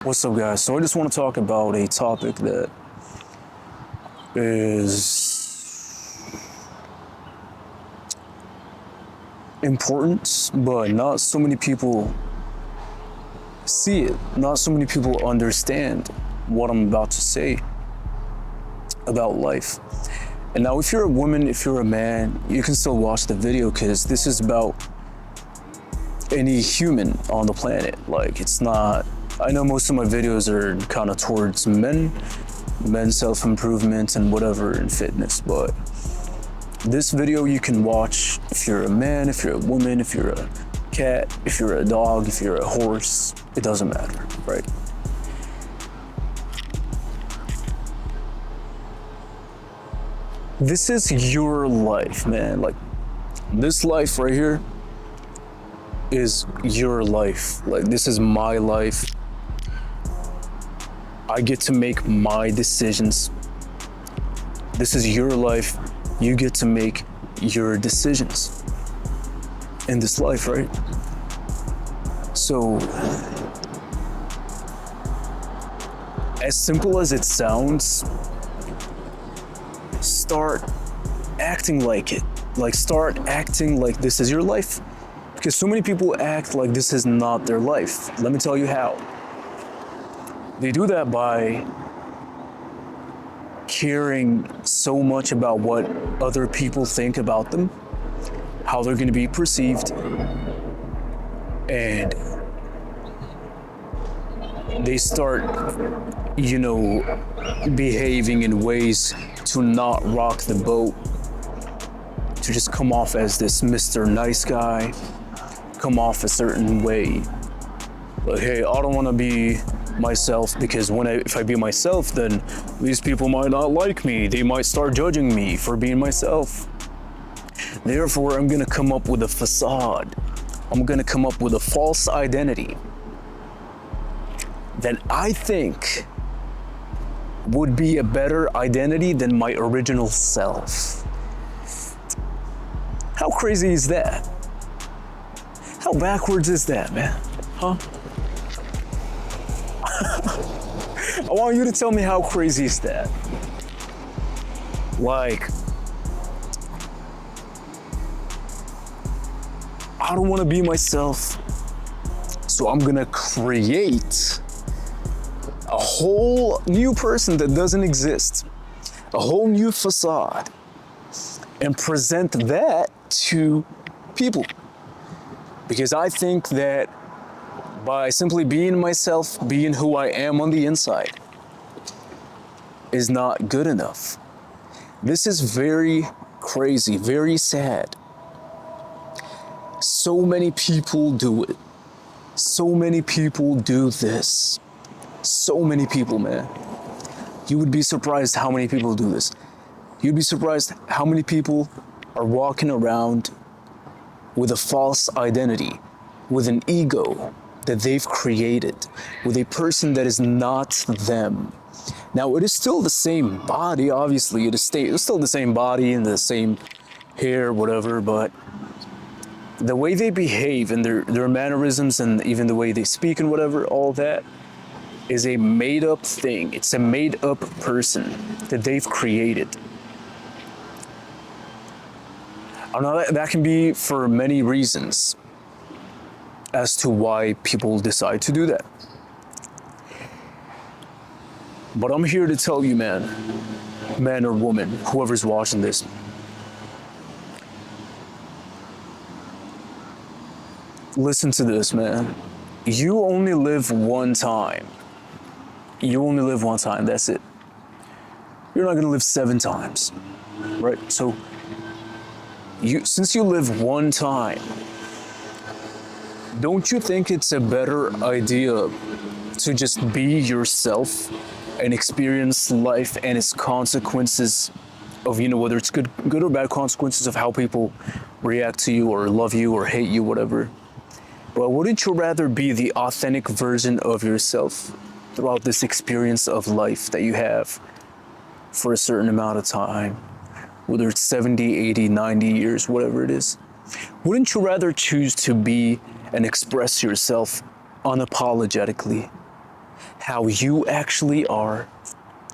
What's up, guys? So I just want to talk about a topic that is important, but not so many people see it. Not so many people understand what I'm about to say about life. And now, if you're a woman, if you're a man, you can still watch the video because this is about any human on the planet. Like, it's not, I know most of my videos are kind of towards men's self-improvement and whatever and fitness, but this video you can watch if you're a man, if you're a woman, if you're a cat, if you're a dog, if you're a horse, it doesn't matter, right? This is your life, man. Like, this life right here is your life. Like, this is my life. I get to make my decisions. This is your life. You get to make your decisions in this life, right? So, as simple as it sounds, start acting like it. Like, start acting like this is your life. Because so many people act like this is not their life. Let me tell you how. They do that by caring so much about what other people think about them, how they're going to be perceived, and they start, behaving in ways to not rock the boat, to just come off as this Mr. Nice Guy, come off a certain way. Like, hey, I don't want to be myself because if I be myself, then these people might not like me. They might start judging me for being myself. Therefore, I'm gonna come up with a facade. I'm gonna come up with a false identity that I think would be a better identity than my original self. How crazy is that? How backwards is that, man? Huh? I want you to tell me how crazy is that. Like, I don't want to be myself, so I'm gonna create a whole new person that doesn't exist, a whole new facade, and present that to people. Because I think that by simply being myself, being who I am on the inside, is not good enough. This is very crazy, very sad. So many people do it. So many people do this. So many people, man. You would be surprised how many people do this. You'd be surprised how many people are walking around with a false identity, with an ego that they've created, with a person that is not them. Now, it is still the same body, obviously. It's still the same body and the same hair, whatever, but the way they behave and their mannerisms and even the way they speak and whatever, all that is a made-up thing. It's a made-up person that they've created. I know that can be for many reasons as to why people decide to do that. But I'm here to tell you, man or woman, whoever's watching this, listen to this, man. You only live one time. You only live one time, that's it. You're not gonna live 7 times, right? So, since you live one time, don't you think it's a better idea to just be yourself and experience life and its consequences of, whether it's good or bad consequences of how people react to you or love you or hate you, whatever. But wouldn't you rather be the authentic version of yourself throughout this experience of life that you have for a certain amount of time, whether it's 70, 80, 90 years, whatever it is? Wouldn't you rather choose to be and express yourself unapologetically? how you actually are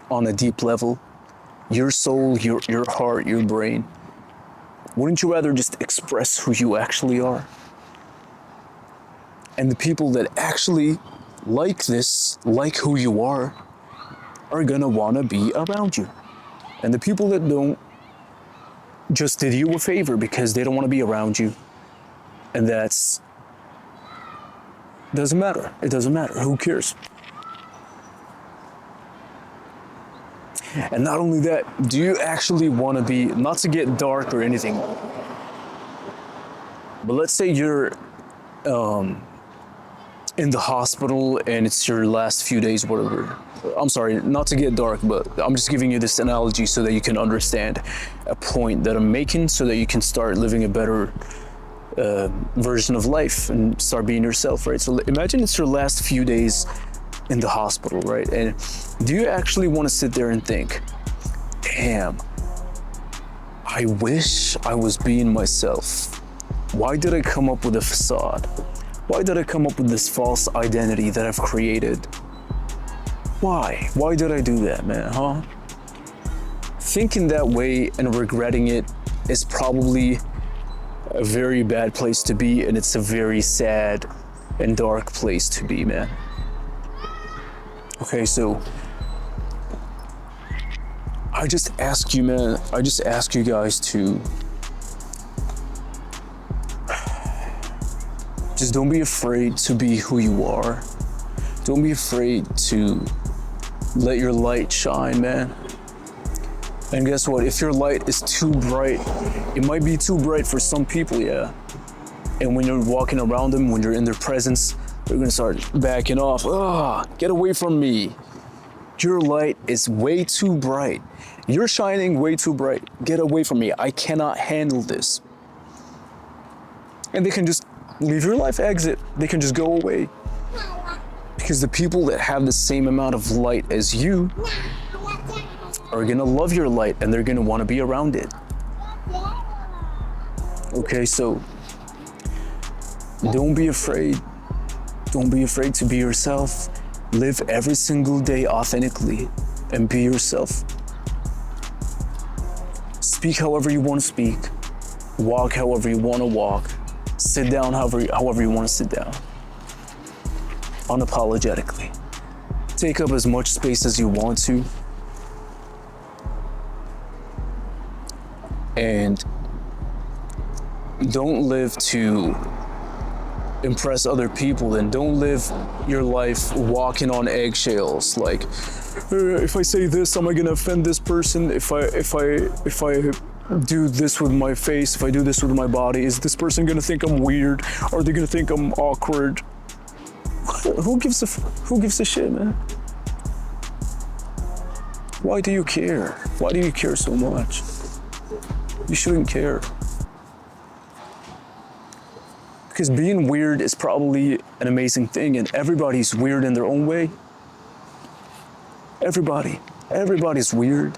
on a deep level, your soul, your heart, your brain, wouldn't you rather just express who you actually are? And the people that actually like this, like who you are gonna wanna be around you. And the people that don't just did you a favor because they don't wanna be around you. And doesn't matter. It doesn't matter. Who cares? And not only that, do you actually wanna be, not to get dark or anything, but let's say you're in the hospital and it's your last few days, whatever. I'm sorry, not to get dark, but I'm just giving you this analogy so that you can understand a point that I'm making so that you can start living a better version of life and start being yourself, right? So imagine it's your last few days in the hospital, right? And do you actually want to sit there and think, damn, I wish I was being myself. Why did I come up with a facade? Why did I come up with this false identity that I've created? Why? Why did I do that, man, huh? Thinking that way and regretting it is probably a very bad place to be, and it's a very sad and dark place to be, man. Okay, so I just ask you, man, I just ask you guys to just don't be afraid to be who you are. Don't be afraid to let your light shine, man. And guess what? If your light is too bright, it might be too bright for some people, yeah. And when you're walking around them, when you're in their presence, they're gonna start backing off. Get away from me. Your light is way too bright. You're shining way too bright. Get away from me. I cannot handle this. And they can just leave your life, exit. They can just go away. Because the people that have the same amount of light as you are gonna love your light and they're gonna wanna be around it. Okay, so don't be afraid. Don't be afraid to be yourself. Live every single day authentically and be yourself. Speak however you want to speak. Walk however you want to walk. Sit down however you want to sit down. Unapologetically. Take up as much space as you want to. And don't live to impress other people, and don't live your life walking on eggshells. Like, if I say this, am I gonna offend this person? If I do this with my face, if I do this with my body, is this person gonna think I'm weird? Are they gonna think I'm awkward? Who gives a shit, man? Why do you care? Why do you care so much? You shouldn't care. Because being weird is probably an amazing thing, and everybody's weird in their own way. Everybody's weird.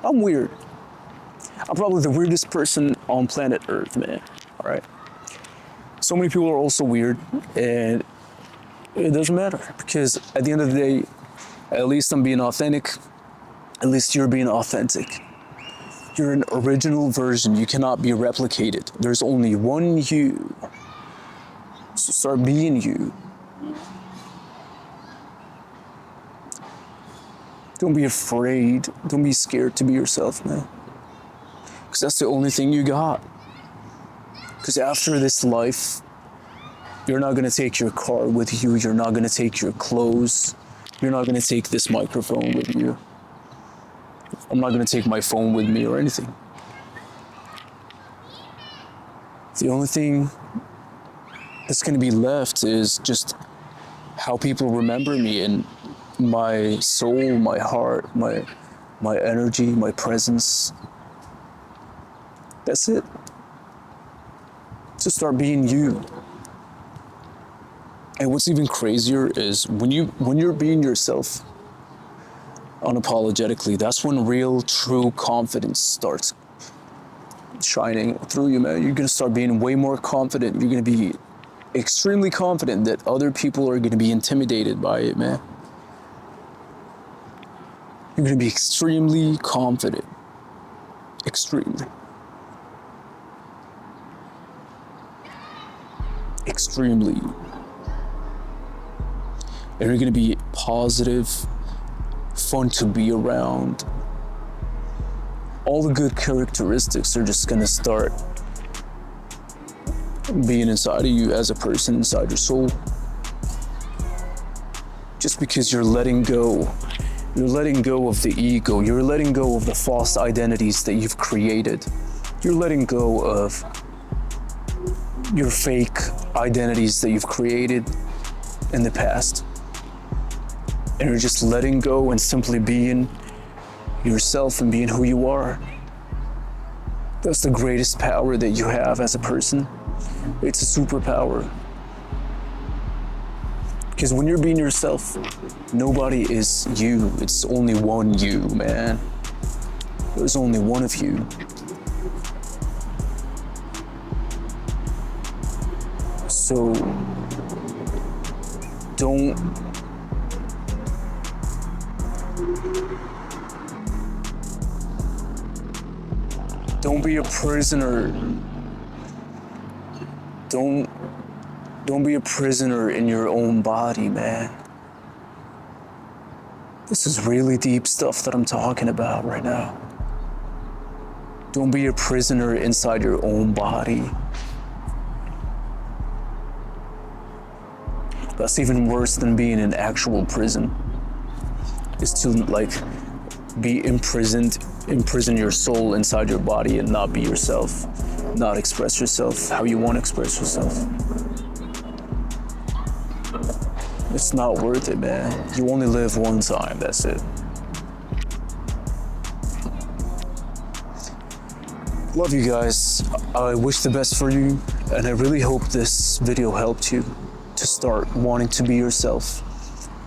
I'm weird. I'm probably the weirdest person on planet Earth, man. All right. So many people are also weird, and it doesn't matter, because at the end of the day, at least I'm being authentic. At least you're being authentic. You're an original version. You cannot be replicated. There's only one you. So start being you. Don't be afraid. Don't be scared to be yourself, man. Because that's the only thing you got. Because after this life, you're not going to take your car with you. You're not going to take your clothes. You're not going to take this microphone with you. I'm not going to take my phone with me or anything. The only thing that's going to be left is just how people remember me, and my soul, my heart, my energy, my presence. That's it. To start being you. And what's even crazier is when you're being yourself unapologetically, that's when real, true confidence starts shining through you, man. You're gonna start being way more confident. You're gonna be extremely confident that other people are gonna be intimidated by it, man. You're going to be extremely confident. Extremely. Extremely. And you're going to be positive, fun to be around. All the good characteristics are just going to start being inside of you as a person, inside your soul. Just because you're letting go. You're letting go of the ego. You're letting go of the false identities that you've created. You're letting go of your fake identities that you've created in the past. And you're just letting go and simply being yourself and being who you are. That's the greatest power that you have as a person. It's a superpower. Because when you're being yourself, nobody is you. It's only one you, man. There's only one of you. So don't be a prisoner. Don't be a prisoner in your own body, man. This is really deep stuff that I'm talking about right now. Don't be a prisoner inside your own body. That's even worse than being in actual prison. Is to be imprison your soul inside your body and not be yourself, not express yourself how you want to express yourself. It's not worth it, man. You only live one time, that's it. Love you guys. I wish the best for you, and I really hope this video helped you to start wanting to be yourself.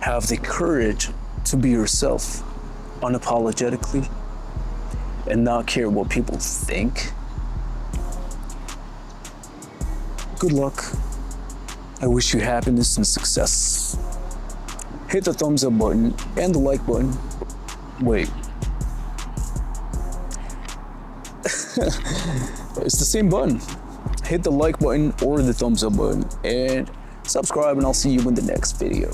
Have the courage to be yourself unapologetically and not care what people think. Good luck. I wish you happiness and success. Hit the thumbs up button and the like button. Wait. It's the same button. Hit the like button or the thumbs up button and subscribe, and I'll see you in the next video.